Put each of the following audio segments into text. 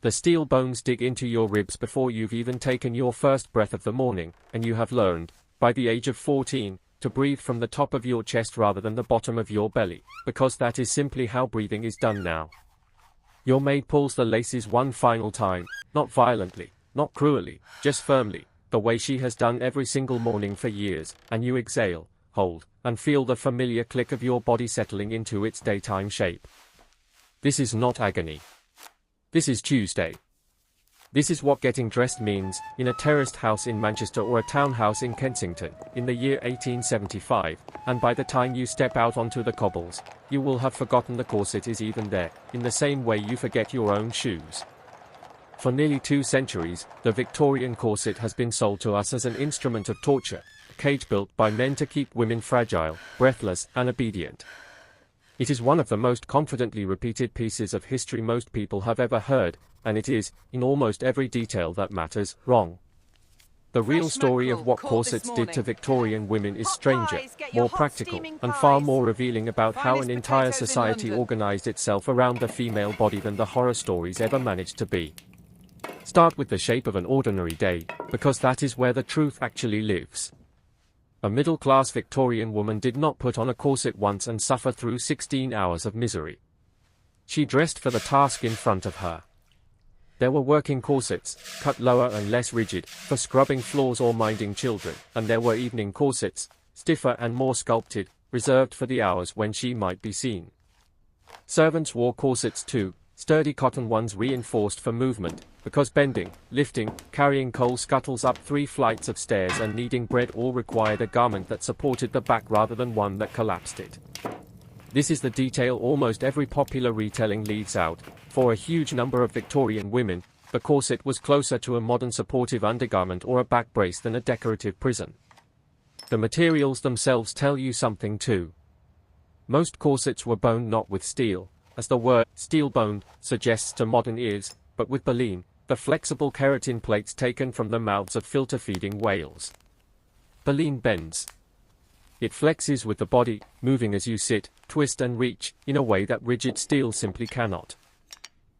The steel bones dig into your ribs before you've even taken your first breath of the morning, and you have learned, by the age of 14, to breathe from the top of your chest rather than the bottom of your belly, because that is simply how breathing is done now. Your maid pulls the laces one final time, not violently, not cruelly, just firmly, the way she has done every single morning for years, and you exhale, hold, and feel the familiar click of your body settling into its daytime shape. This is not agony. This is Tuesday. This is what getting dressed means, in a terraced house in Manchester or a townhouse in Kensington, in the year 1875, and by the time you step out onto the cobbles, you will have forgotten the corset is even there, in the same way you forget your own shoes. For nearly 2 centuries, the Victorian corset has been sold to us as an instrument of torture, a cage built by men to keep women fragile, breathless, and obedient. It is one of the most confidently repeated pieces of history most people have ever heard, and it is, in almost every detail that matters, wrong. The real story of what corsets did to Victorian women is stranger, more practical, and far more revealing about how an entire society organized itself around the female body than the horror stories ever managed to be. Start with the shape of an ordinary day, because that is where the truth actually lives. A middle-class Victorian woman did not put on a corset once and suffer through 16 hours of misery. She dressed for the task in front of her. There were working corsets, cut lower and less rigid, for scrubbing floors or minding children, and there were evening corsets, stiffer and more sculpted, reserved for the hours when she might be seen. Servants wore corsets too, sturdy cotton ones reinforced for movement, because bending, lifting, carrying coal scuttles up 3 flights of stairs and kneading bread all required a garment that supported the back rather than one that collapsed it. This is the detail almost every popular retelling leaves out. For a huge number of Victorian women, the corset was closer to a modern supportive undergarment or a back brace than a decorative prison. The materials themselves tell you something too. Most corsets were boned not with steel, as the word steel-boned suggests to modern ears, but with baleen, the flexible keratin plates taken from the mouths of filter-feeding whales. Baleen bends. It flexes with the body, moving as you sit, twist and reach, in a way that rigid steel simply cannot.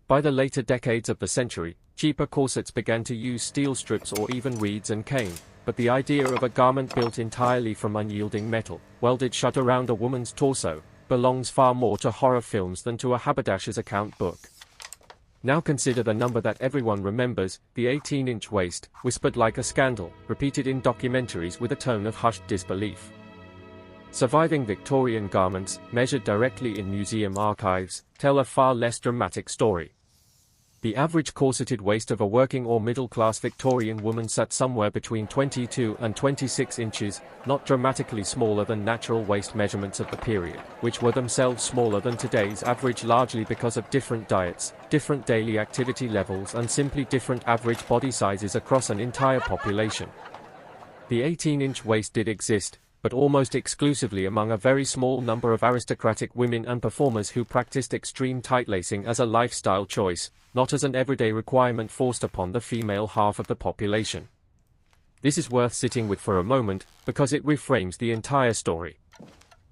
By the later decades of the century, cheaper corsets began to use steel strips or even reeds and cane, but the idea of a garment built entirely from unyielding metal, welded shut around a woman's torso, belongs far more to horror films than to a haberdasher's account book. Now consider the number that everyone remembers, the 18-inch waist, whispered like a scandal, repeated in documentaries with a tone of hushed disbelief. Surviving Victorian garments, measured directly in museum archives, tell a far less dramatic story. The average corseted waist of a working or middle-class Victorian woman sat somewhere between 22 and 26 inches, not dramatically smaller than natural waist measurements of the period, which were themselves smaller than today's average largely because of different diets, different daily activity levels and simply different average body sizes across an entire population. The 18-inch waist did exist, but almost exclusively among a very small number of aristocratic women and performers who practiced extreme tight-lacing as a lifestyle choice, not as an everyday requirement forced upon the female half of the population. This is worth sitting with for a moment, because it reframes the entire story.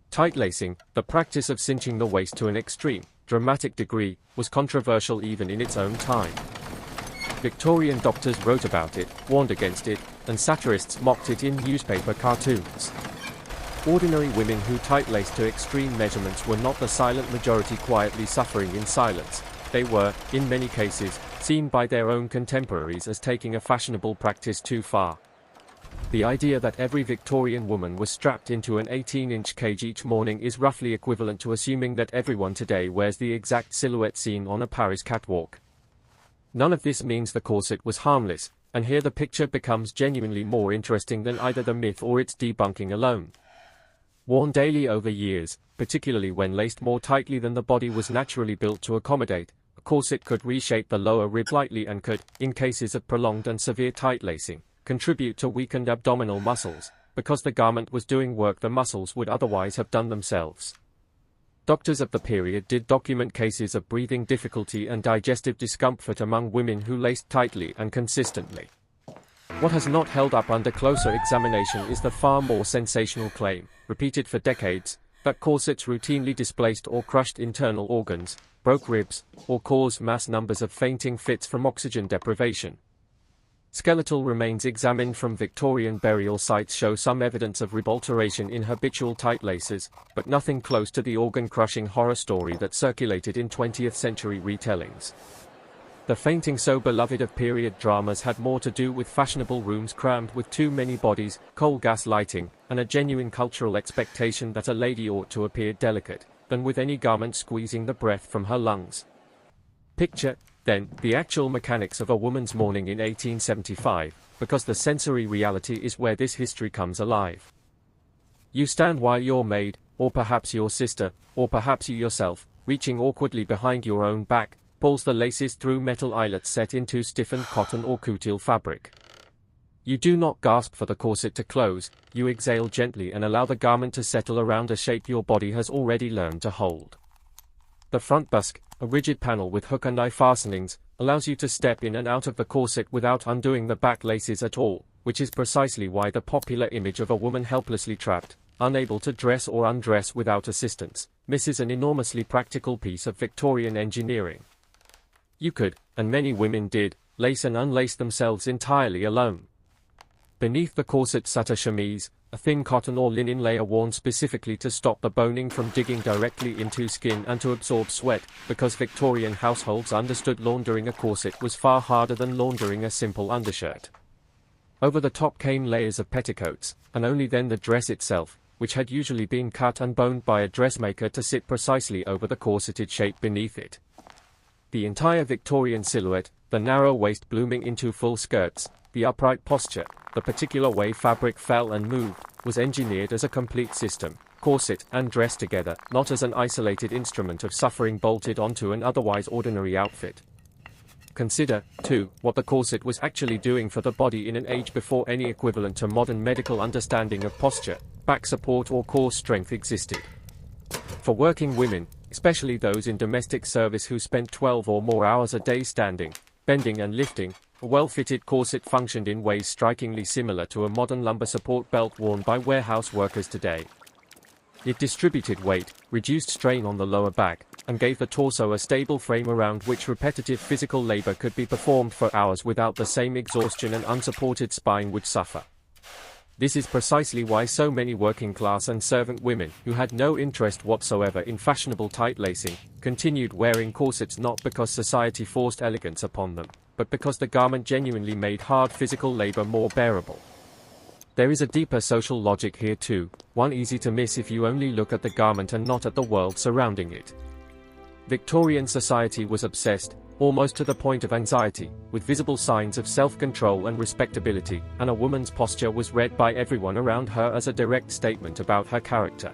Tight-lacing, the practice of cinching the waist to an extreme, dramatic degree, was controversial even in its own time. Victorian doctors wrote about it, warned against it, and satirists mocked it in newspaper cartoons. Ordinary women who tight-laced to extreme measurements were not the silent majority quietly suffering in silence. They were, in many cases, seen by their own contemporaries as taking a fashionable practice too far. The idea that every Victorian woman was strapped into an 18-inch cage each morning is roughly equivalent to assuming that everyone today wears the exact silhouette seen on a Paris catwalk. None of this means the corset was harmless, and here the picture becomes genuinely more interesting than either the myth or its debunking alone. Worn daily over years, particularly when laced more tightly than the body was naturally built to accommodate, a corset could reshape the lower rib slightly and could, in cases of prolonged and severe tight-lacing, contribute to weakened abdominal muscles, because the garment was doing work the muscles would otherwise have done themselves. Doctors of the period did document cases of breathing difficulty and digestive discomfort among women who laced tightly and consistently. What has not held up under closer examination is the far more sensational claim, repeated for decades, that corsets routinely displaced or crushed internal organs, broke ribs, or caused mass numbers of fainting fits from oxygen deprivation. Skeletal remains examined from Victorian burial sites show some evidence of rib alteration in habitual tight laces, but nothing close to the organ-crushing horror story that circulated in 20th century retellings. The fainting so beloved of period dramas had more to do with fashionable rooms crammed with too many bodies, coal gas lighting, and a genuine cultural expectation that a lady ought to appear delicate, than with any garment squeezing the breath from her lungs. Picture, then, the actual mechanics of a woman's mourning in 1875, because the sensory reality is where this history comes alive. You stand while your maid, or perhaps your sister, or perhaps you yourself, reaching awkwardly behind your own back, pulls the laces through metal eyelets set into stiffened cotton or coutil fabric. You do not gasp for the corset to close, you exhale gently and allow the garment to settle around a shape your body has already learned to hold. The front busk, a rigid panel with hook and eye fastenings, allows you to step in and out of the corset without undoing the back laces at all, which is precisely why the popular image of a woman helplessly trapped, unable to dress or undress without assistance, misses an enormously practical piece of Victorian engineering. You could, and many women did, lace and unlace themselves entirely alone. Beneath the corset sat a chemise, a thin cotton or linen layer worn specifically to stop the boning from digging directly into skin and to absorb sweat, because Victorian households understood laundering a corset was far harder than laundering a simple undershirt. Over the top came layers of petticoats, and only then the dress itself, which had usually been cut and boned by a dressmaker to sit precisely over the corseted shape beneath it. The entire Victorian silhouette, the narrow waist blooming into full skirts, the upright posture, the particular way fabric fell and moved, was engineered as a complete system, corset and dress together, not as an isolated instrument of suffering bolted onto an otherwise ordinary outfit. Consider, too, what the corset was actually doing for the body in an age before any equivalent to modern medical understanding of posture, back support or core strength existed. For working women, especially those in domestic service who spent 12 or more hours a day standing, bending and lifting, a well-fitted corset functioned in ways strikingly similar to a modern lumbar support belt worn by warehouse workers today. It distributed weight, reduced strain on the lower back, and gave the torso a stable frame around which repetitive physical labor could be performed for hours without the same exhaustion an unsupported spine would suffer. This is precisely why so many working-class and servant women, who had no interest whatsoever in fashionable tight lacing, continued wearing corsets not because society forced elegance upon them, but because the garment genuinely made hard physical labor more bearable. There is a deeper social logic here too, one easy to miss if you only look at the garment and not at the world surrounding it. Victorian society was obsessed, almost to the point of anxiety, with visible signs of self-control and respectability, and a woman's posture was read by everyone around her as a direct statement about her character.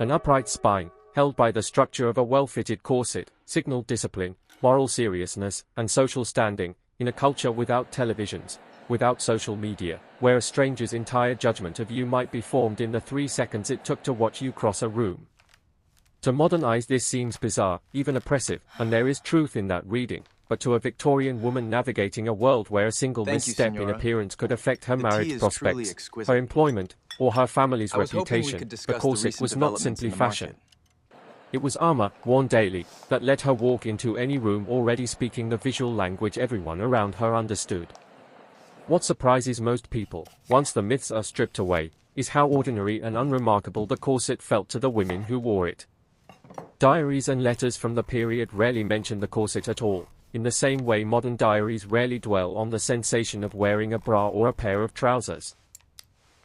An upright spine, held by the structure of a well-fitted corset, signaled discipline, moral seriousness, and social standing, in a culture without televisions, without social media, where a stranger's entire judgment of you might be formed in the 3 seconds it took to watch you cross a room. To modern eyes this seems bizarre, even oppressive, and there is truth in that reading, but to a Victorian woman navigating a world where a single misstep in appearance could affect her marriage prospects, her employment, or her family's reputation, the corset was not simply fashion. It was armor, worn daily, that let her walk into any room already speaking the visual language everyone around her understood. What surprises most people, once the myths are stripped away, is how ordinary and unremarkable the corset felt to the women who wore it. Diaries and letters from the period rarely mention the corset at all, in the same way modern diaries rarely dwell on the sensation of wearing a bra or a pair of trousers.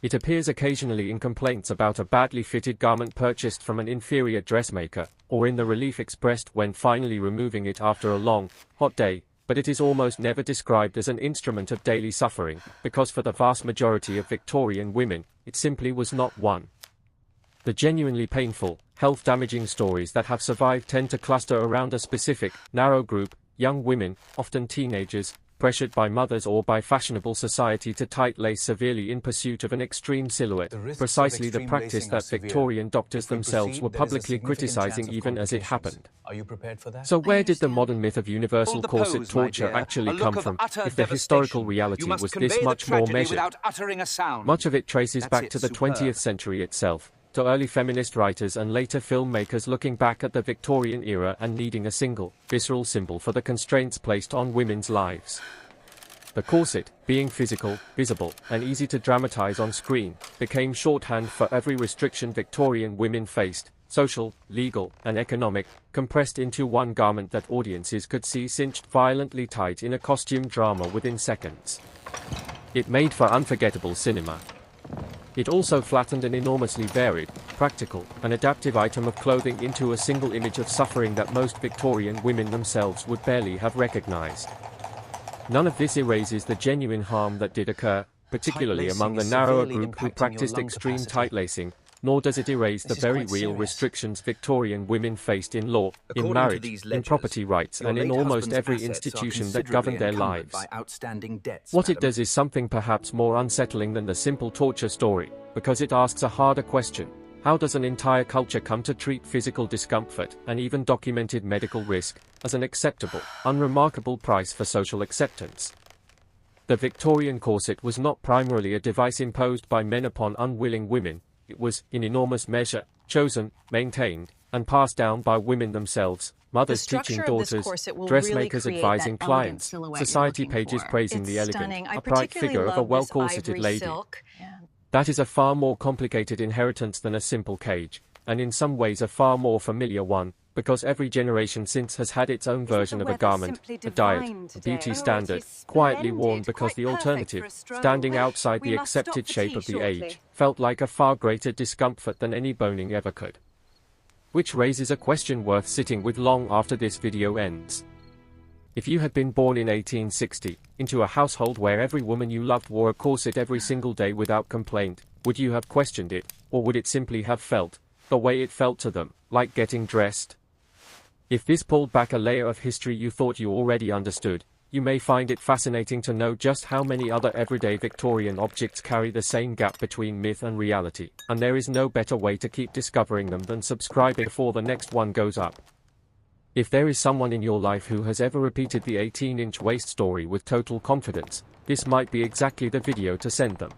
It appears occasionally in complaints about a badly fitted garment purchased from an inferior dressmaker, or in the relief expressed when finally removing it after a long, hot day, but it is almost never described as an instrument of daily suffering, because for the vast majority of Victorian women, it simply was not one. The genuinely painful, health-damaging stories that have survived tend to cluster around a specific, narrow group, young women, often teenagers, pressured by mothers or by fashionable society to tight-lace severely in pursuit of an extreme silhouette, precisely the practice that Victorian doctors themselves were publicly criticizing even as it happened. Are you prepared for that? So where did the modern myth of universal corset torture actually come from, if the historical reality was this much more measured? Much of it traces back to the 20th century itself, to early feminist writers and later filmmakers looking back at the Victorian era and needing a single, visceral symbol for the constraints placed on women's lives. The corset, being physical, visible, and easy to dramatize on screen, became shorthand for every restriction Victorian women faced, social, legal, and economic, compressed into one garment that audiences could see cinched violently tight in a costume drama within seconds. It made for unforgettable cinema. It also flattened an enormously varied, practical, and adaptive item of clothing into a single image of suffering that most Victorian women themselves would barely have recognized. None of this erases the genuine harm that did occur, particularly among the narrower group who practiced extreme tight-lacing, nor does it erase the very real restrictions Victorian women faced in law, in marriage, in property rights, and in almost every institution that governed their lives. What it does is something perhaps more unsettling than the simple torture story, because it asks a harder question. How does an entire culture come to treat physical discomfort, and even documented medical risk, as an acceptable, unremarkable price for social acceptance? The Victorian corset was not primarily a device imposed by men upon unwilling women. It was, in enormous measure, chosen, maintained, and passed down by women themselves, mothers teaching daughters, dressmakers advising clients, society pages praising the elegant, upright figure of a well-corseted lady. That is a far more complicated inheritance than a simple cage, and in some ways a far more familiar one, because every generation since has had its own version of a garment, a diet, a beauty standard, quietly worn because the alternative, standing outside the accepted shape of the age, felt like a far greater discomfort than any boning ever could. Which raises a question worth sitting with long after this video ends. If you had been born in 1860, into a household where every woman you loved wore a corset every single day without complaint, would you have questioned it, or would it simply have felt, the way it felt to them, like getting dressed? If this pulled back a layer of history you thought you already understood, you may find it fascinating to know just how many other everyday Victorian objects carry the same gap between myth and reality, and there is no better way to keep discovering them than subscribing before the next one goes up. If there is someone in your life who has ever repeated the 18-inch waist story with total confidence, this might be exactly the video to send them.